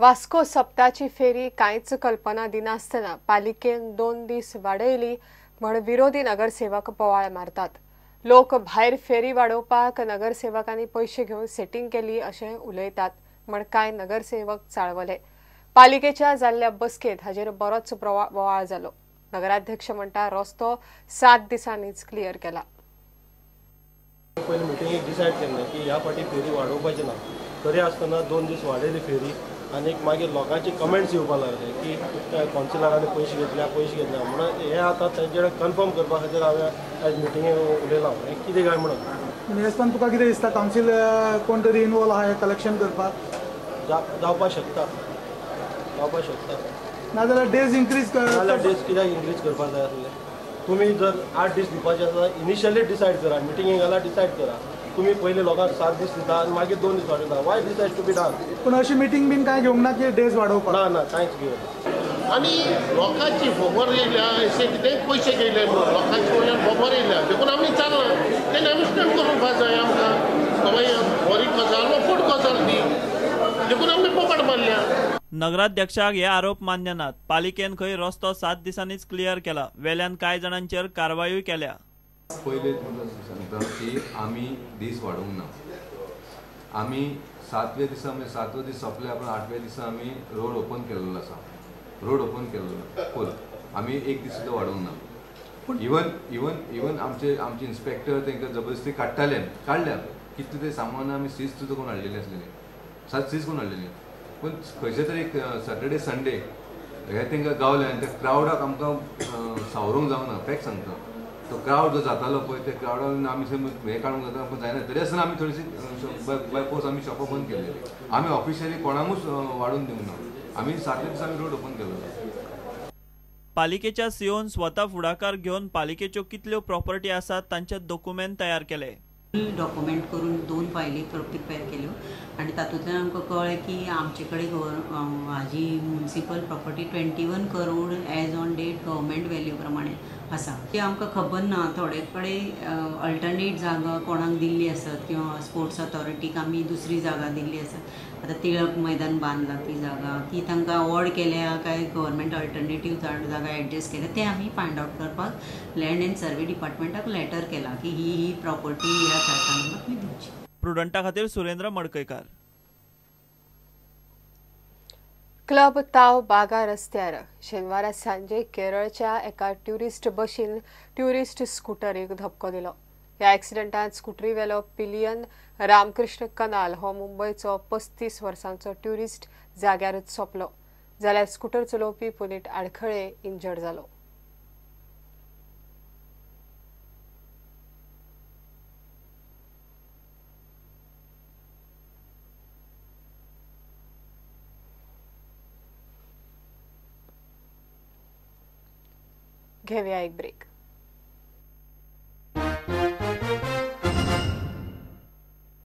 वास्को सप्ताची फेरी कांयच कल्पना दिनासतना पालिकेन 2 दीस वाडयली म्हण विरोधी नगरसेवक बोवाळ मारतात. लोक भायर फेरी वाडोवपाक नगरसेवकांनी पैसे घेवन सेटिंग केली अशें उलयतात म्हण कांय नगरसेवक चाळवले. पालिकेच्या जाल्ल्या बसकेत हाजेर बरोच बोवाळ जालो. नगराध्यक्ष म्हणटा रस्तो 7 दिसांनीच क्लियर केला. पहिले मिटिंगेक डिसायड केल्लें की ह्या फाटी फेरी वाडोवपाची ना. तरी आसतना 2 दीस वाडयली फेरी आनी मागीर लोकांचे कमेंट्स येवपाक लागले की कौन्सिलरांनी पैसे घेतल्या म्हणून हे आतां तेंचे कन्फर्म करपा खातीर हांवें आयज मिटिंगेक उलयलां. हें कितें काय म्हणून हेस्तान तुका कितें दिसता कावन्सील कोण तरी इनवॉल्व आहा हें कलेक्शन करपाक जावपाक शकता नाजाल्यार डेज इन्क्रीज नाजाल्यार डेज कित्याक इन्क्रीज करपाक जाय आसलें. तुम्ही जर 8 दीस दिवपाचे आसा इनिशियली डिसायड करा, मिटिंगेक घाला डिसायड करा. तुम्ही पहिले लोकांक 7 दीस दिता आनी मागीर 2 दीस वाडयता. Why this has to be done. पूण अशी मिटींग बीन कांय घेवंक ना की डेज वाडोवपाक ना कांयच घेवं. आणि लोकांची खबर येयल्या अशें कितें पयशे गेले लोकांचे वयल्यान खबर येयल्या देखून आमी चालना तें अंडरस्टँड करूंक जाय आमकां बाबा बरी गजाल वा फूड गजाल दी देखून आमी पोपट मारल्या. नगराध्यक्षाक हे आरोप मान्य नात. पालिकेन खंय रस्तो 7 दिसांनीच क्लियर केला. वेल्यान कांय जाणांचेर कारवायूय केल्या. पहिले सांगता की आमी दीस वाडोवंक ना. आमी 7व्या दिसा म्हणजे 7वो दीस सोंपले आपण 8व्या दिसा आमी रोड ओपन केल्लो आसा. रोड ओपन केल्लो फूल. आमी एक दीस सुद्दां वाडोवंक ना. इवन आमचे इन्स्पेक्टर तांकां जबरदस्ती काडल्या कितले ते सामान आमी सीज सुद्दां करून हाडलेले आसलेले. सीज करून हाडलेले. पूण खंयचे तरी सॅटर्डे संडे हे तांकां गावले आनी त्या क्रावडाक आमकां सावरूंक जावना. फॅक्ट सांगता तो क्रावड जो जातालो पळय त्या क्रावडान आमी हे काडूंक जाता आमकां जायना. तरी आसतना आमी थोडीशी बाय फोर्स आमी शॉपां बंद केल्लेली. आमी ऑफिशियली कोणाकूच वाडून दिवंक ना. आमी 7 दिसा आमी रोड ओपन केलो. पालिकेच्या सीओन स्वता फुडाकार घेवन पालिकेच्यो कितल्यो प्रॉपर्टी आसात तांचे डॉक्युमेंट तयार केले. डॉक्युमेंट करून 2 फायली प्रिपेर केल्यो आनी तातूंतल्यान आमकां कळ्ळें की आमचे कडेन हाजी municipal property 21 crore as on date government value प्रमाणे आसा. ती आमकां खबर ना. थोडे कडेन अल्टरनेट जागा कोणाक दिल्ली आसत किंवा स्पोर्ट्स अथॉरिटीक आमी दुसरी जागा दिल्ली आसत. आतां टिळक मैदान बांदला ती जागा ती तांकां अवॉर्ड केल्या काय गव्हर्मेंट अल्टरनेटीव जागा एडजस्ट केल्या तें आमी फायंड आवट करपाक लँड एंड सर्वे डिपार्टमेंटाक लेटर केला की ही प्रॉपर्टी ह्या चार्टान आमी दिवची. प्रुडंटा खातीर सुरेंद्र मडकयकार. क्लब ताव बागा रस्त्यार शेनवारा सांजे केरळच्या एका ट्युरिस्ट बशीन ट्युरिस्ट स्कूटरीक धपको दिलो. ह्या एक्सिडेंटात स्कूटरीवेलो पिलियन रामकृष्ण कनाल हो मुंबयचो 35 वर्सांचो ट्युरिस्ट जाग्यारच सोंपलो. जाल्यार स्कूटर चलोवपी पुनीत आडखळे इंजर्ड जालो. घेऊया एक ब्रेक.